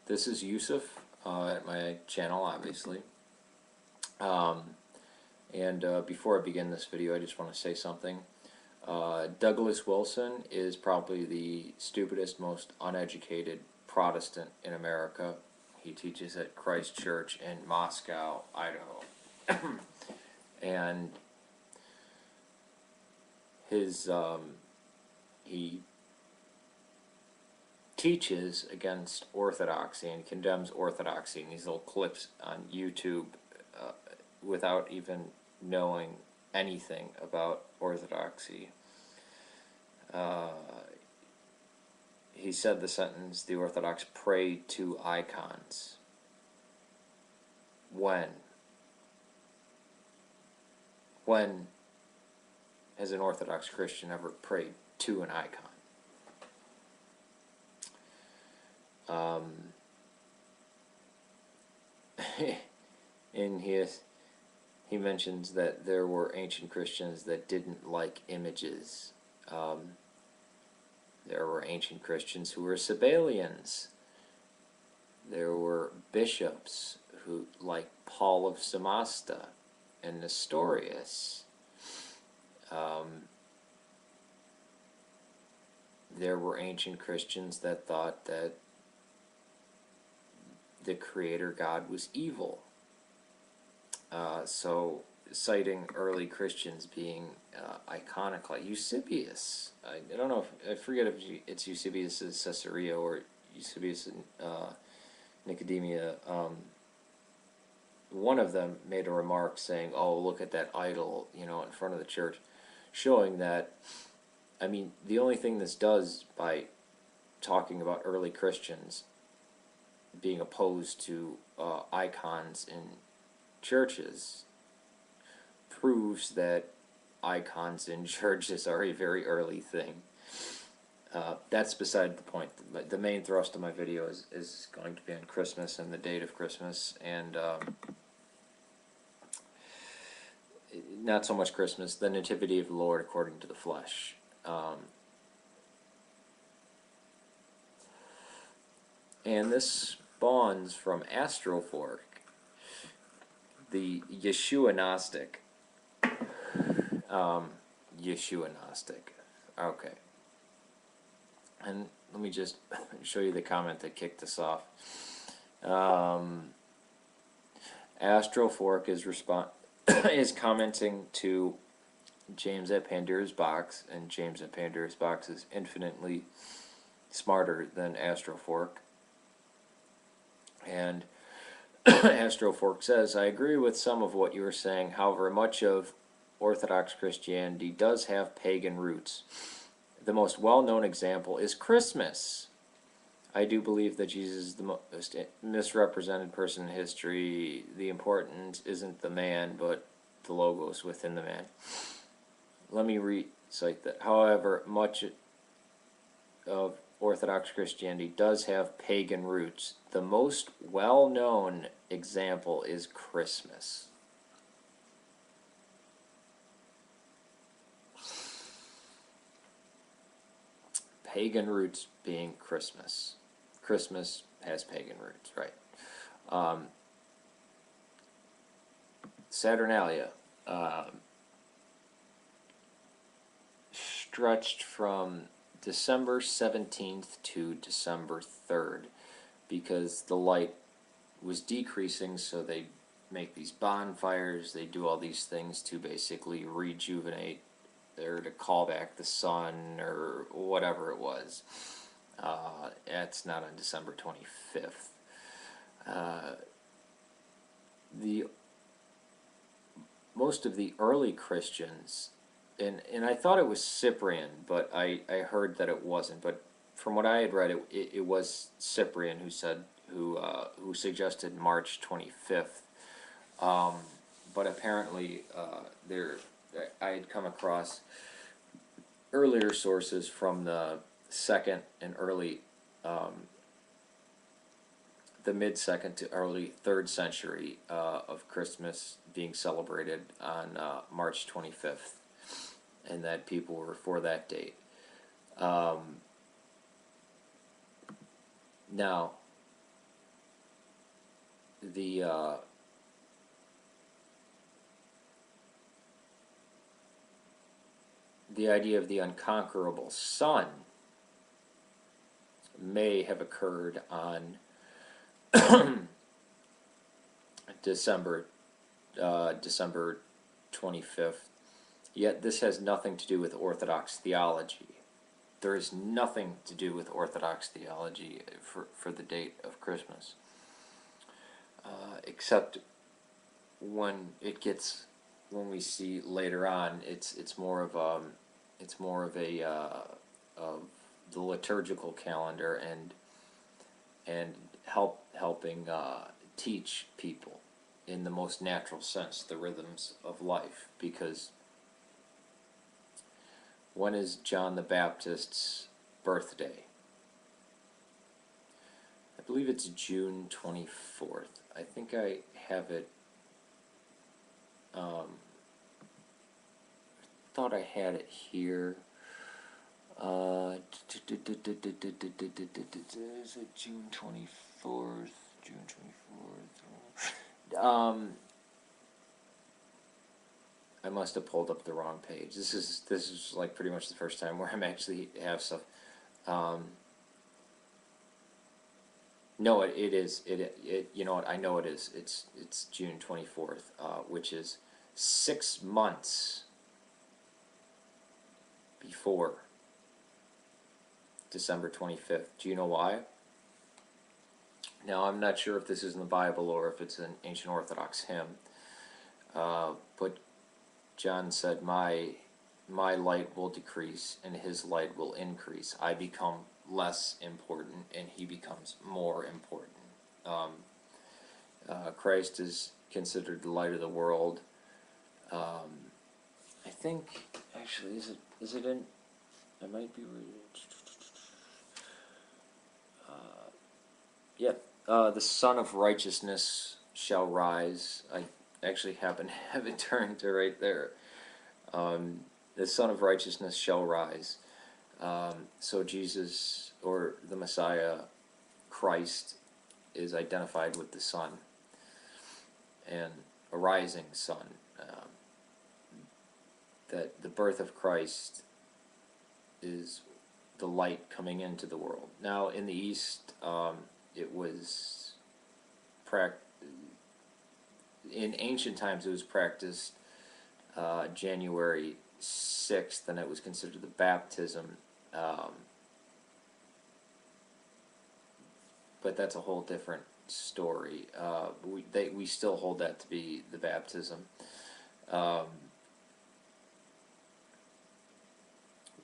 This is Yusef at my channel, obviously. Before I begin this video, I just want to say something. Douglas Wilson is probably the stupidest, most uneducated Protestant in America. He teaches at Christ Church in Moscow, Idaho. And he teaches against orthodoxy and condemns orthodoxy in these little clips on YouTube without even knowing anything about orthodoxy. He said the sentence, "The Orthodox pray to icons." When? When has an Orthodox Christian ever prayed to an icon? And he mentions that there were ancient Christians that didn't like images. There were ancient Christians who were Sabellians. There were bishops who, like Paul of Samosata and Nestorius. There were ancient Christians that thought that the Creator God was evil. So, citing early Christians being iconic, like Eusebius. I don't know if, I forget if it's Eusebius of Caesarea or Eusebius in Nicodemia. One of them made a remark saying, "Oh, look at that idol, in front of the church," showing that, I mean, the only thing this does by talking about early Christians being opposed to icons in churches proves that icons in churches are a very early thing. That's beside the point. The main thrust of my video is going to be on Christmas and the date of Christmas, and not so much Christmas, the Nativity of the Lord according to the flesh. And this spawns from Astrofrk, the Yeshua Gnostic. Yeshua Gnostic. Okay. And let me just show you the comment that kicked us off. Astrofrk is commenting to James at Pandora's Box, and James at Pandora's Box is infinitely smarter than Astrofrk. And Astrofrk says, "I agree with some of what you were saying. However, much of Orthodox Christianity does have pagan roots. The most well-known example is Christmas. I do believe that Jesus is the most misrepresented person in history. The important isn't the man, but the logos within the man." Let me recite that. However, much of Orthodox Christianity does have pagan roots. The most well-known example is Christmas. Pagan roots being Christmas. Christmas has pagan roots, right? Saturnalia stretched from December 17th to December 3rd because the light was decreasing, so they make these bonfires, they do all these things to basically rejuvenate or to call back the sun or whatever it was. It's not on December 25th. Most of the early Christians, and I thought it was Cyprian, but I heard that it wasn't. But from what I had read, it was Cyprian who suggested March 25th. But apparently I had come across earlier sources from the second and early, the mid-second to early 3rd century of Christmas being celebrated on March 25th, and that people were for that date. Now, the idea of the unconquerable sun may have occurred on December 25th. Yet this has nothing to do with Orthodox theology. There is nothing to do with Orthodox theology for the date of Christmas, except when we see later on, it's more of the liturgical calendar and helping teach people in the most natural sense the rhythms of life. Because when is John the Baptist's birthday? I believe it's June 24th. I think I have it. Thought I had it here. Is it June 24th? June 24th. I must have pulled up the wrong page. This is like pretty much the first time where I'm actually have stuff. No, it is. You know what? I know it is. It's June 24th, which is 6 months before December 25th. Do you know why? Now, I'm not sure if this is in the Bible or if it's an ancient Orthodox hymn, but John said, my light will decrease and his light will increase. I become less important and he becomes more important. Christ is considered the light of the world. I think, actually, is it in, I might be reading, yeah, the Son of Righteousness shall rise. I actually happen to have it turned to right there. The Son of Righteousness shall rise. So Jesus, or the Messiah, Christ, is identified with the sun, and a rising sun. That the birth of Christ is the light coming into the world. Now, in the East, it was in ancient times it was practiced January 6th, and it was considered the baptism. But that's a whole different story. We still hold that to be the baptism.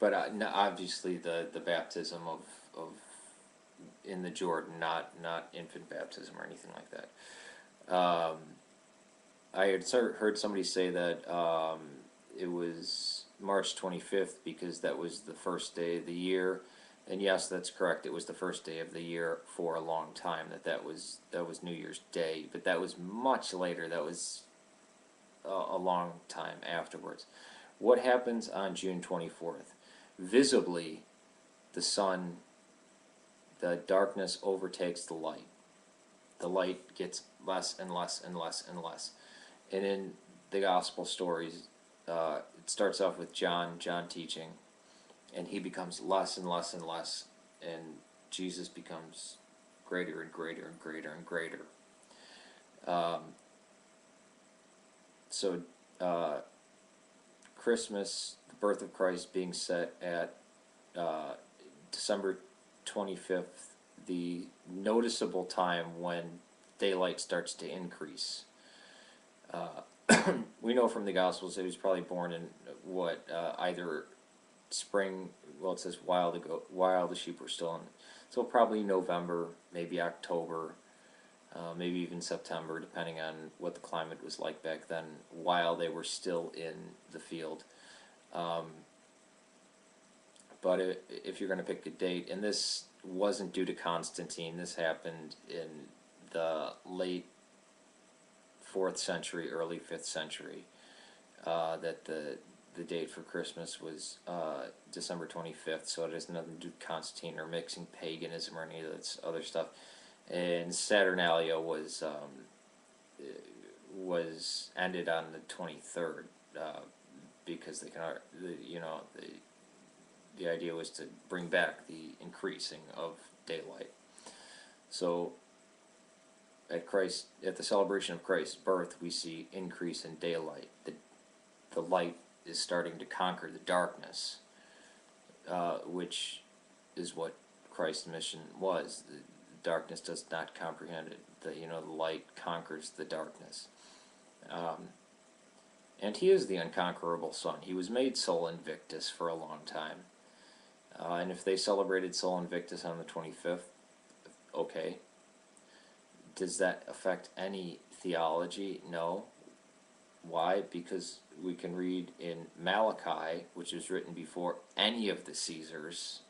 But obviously the baptism of in the Jordan, not infant baptism or anything like that. I had heard somebody say that it was March 25th because that was the first day of the year, and yes, that's correct. It was the first day of the year for a long time. That was New Year's Day, but that was much later. That was a long time afterwards. What happens on June 24th? Visibly, the sun, the darkness overtakes the light. The light gets less and less and less and less. And in the gospel stories, it starts off with John teaching, and he becomes less and less and less, and Jesus becomes greater and greater and greater and greater. So Christmas, the birth of Christ, being set at December 25th, the noticeable time when daylight starts to increase. We know from the Gospels that he was probably born in either spring. Well, it says while the sheep were still in, so probably November, maybe October, maybe even September, depending on what the climate was like back then, while they were still in the field. But if you're going to pick a date, and this wasn't due to Constantine, this happened in the late 4th century, early 5th century, that the date for Christmas was December 25th, so it has nothing to do with Constantine or mixing paganism or any of that other stuff. and Saturnalia was ended on the 23rd, because they can, the idea was to bring back the increasing of daylight. So at the celebration of Christ's birth, we see increase in daylight. The light is starting to conquer the darkness, which is what Christ's mission was. The darkness does not comprehend it. The light conquers the darkness. And he is the unconquerable Son. He was made Sol Invictus for a long time. And if they celebrated Sol Invictus on the 25th, okay. Does that affect any theology? No. Why? Because we can read in Malachi, which was written before any of the Caesars,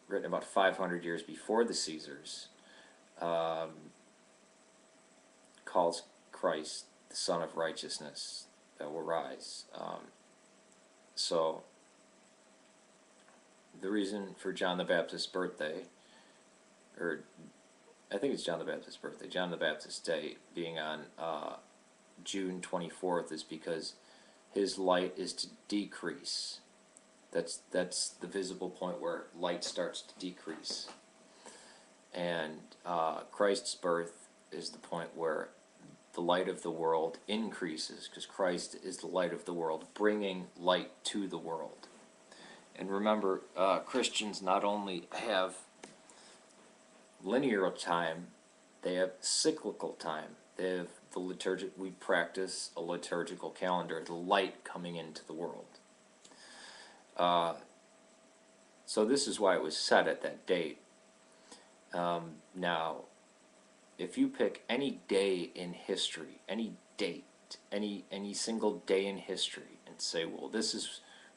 written about 500 years before the Caesars, calls Christ the Son of Righteousness that will rise. So the reason for John the Baptist's birthday, or I think it's John the Baptist's birthday, John the Baptist's Day being on June 24th, is because his light is to decrease. That's the visible point where light starts to decrease. And Christ's birth is the point where the light of the world increases, because Christ is the light of the world, bringing light to the world. And remember, Christians not only have linear time, they have cyclical time. They have we practice a liturgical calendar, the light coming into the world. So this is why it was set at that date. Now, if you pick any day in history, any date, any single day in history, and say, well,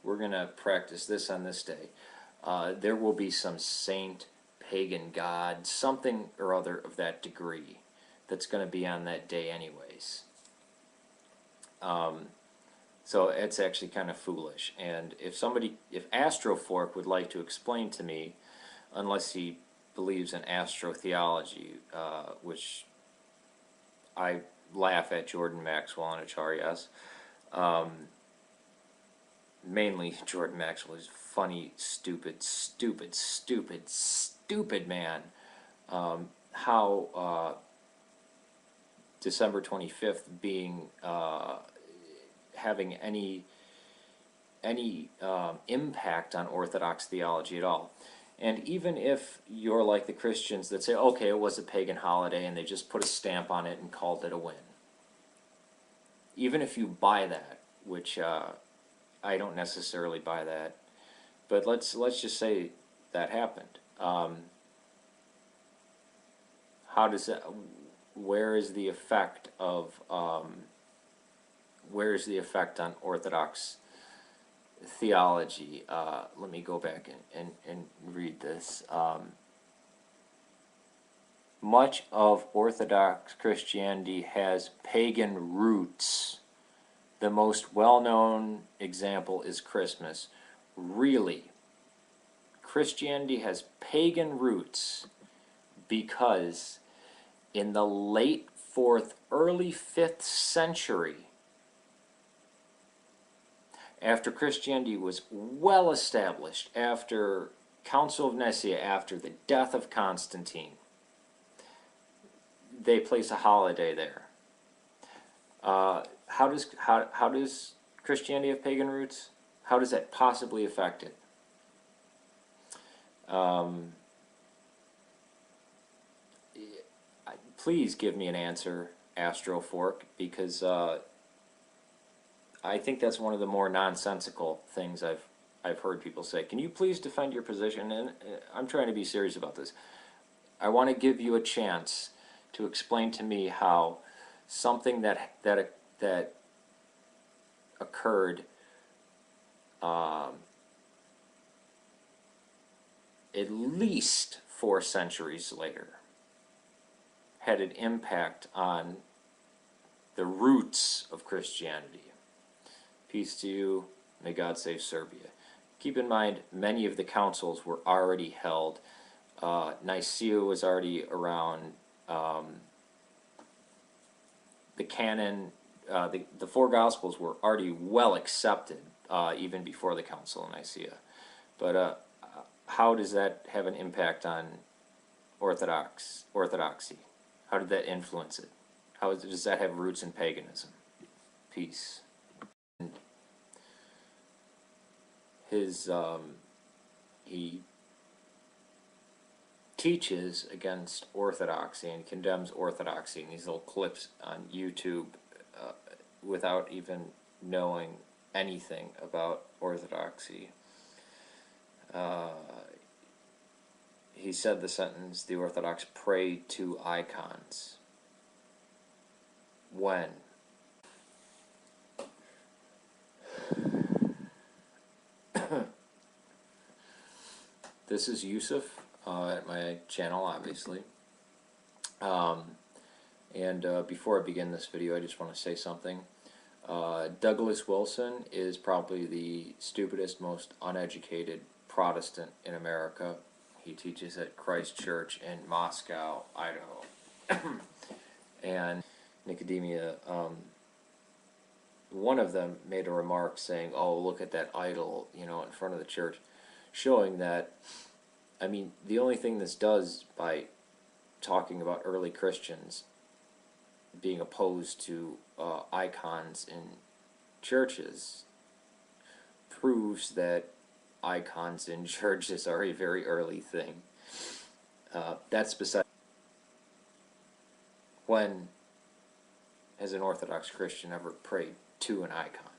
we're going to practice this on this day, there will be some saint, pagan god, something or other of that degree that's going to be on that day anyways. So it's actually kind of foolish. And if Astrofrk would like to explain to me, unless he believes in astrotheology, which I laugh at Jordan Maxwell and Acharyas. Mainly Jordan Maxwell is funny, stupid man. How December 25th being having any impact on Orthodox theology at all. And even if you're like the Christians that say, okay, it was a pagan holiday and they just put a stamp on it and called it a win. Even if you buy that, which I don't necessarily buy that, but let's just say that happened. How does that? Where is the effect of? Where is the effect on Orthodox theology? Let me go back and read this. Much of Orthodox Christianity has pagan roots. The most well-known example is Christmas. Really, Christianity has pagan roots because in the late 4th, early 5th century, after Christianity was well established, after Council of Nicaea, after the death of Constantine, they place a holiday there. How does Christianity have pagan roots? How does that possibly affect it? Please give me an answer, Astrofrk, because I think that's one of the more nonsensical things I've heard people say. Can you please defend your position? And I'm trying to be serious about this. I want to give you a chance to explain to me how something that occurred at least 4 centuries later had an impact on the roots of Christianity. Peace to you. May God save Serbia. Keep in mind, many of the councils were already held Nicaea was already around. The canon, the four Gospels were already well accepted even before the Council of Nicaea. But how does that have an impact on orthodoxy? How did that influence it? How does that have roots in paganism? Peace. And he teaches against orthodoxy and condemns orthodoxy in these little clips on YouTube without even knowing anything about orthodoxy. He said the sentence, "The Orthodox pray to icons." When? This is Yusef at my channel, obviously. Before I begin this video, I just want to say something. Douglas Wilson is probably the stupidest, most uneducated Protestant in America. He teaches at Christ Church in Moscow, Idaho. And Nicodemia, one of them made a remark saying, "Oh, look at that idol, you know, in front of the church," showing that, I mean, the only thing this does by talking about early Christians being opposed to icons in churches proves that icons in churches are a very early thing. That's beside. When has an Orthodox Christian ever prayed to an icon?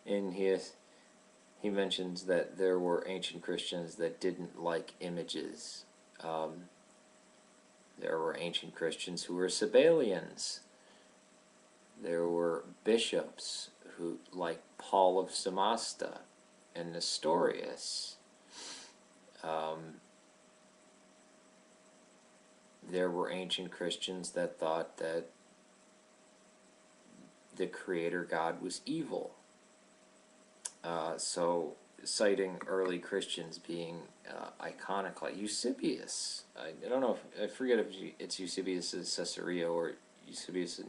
And he mentions that there were ancient Christians that didn't like images. There were ancient Christians who were Sabellians. There were bishops who, like Paul of Samosata and Nestorius. There were ancient Christians that thought that the Creator God was evil. So, citing early Christians being iconic, like I don't know, I forget if it's Eusebius of Caesarea or Eusebius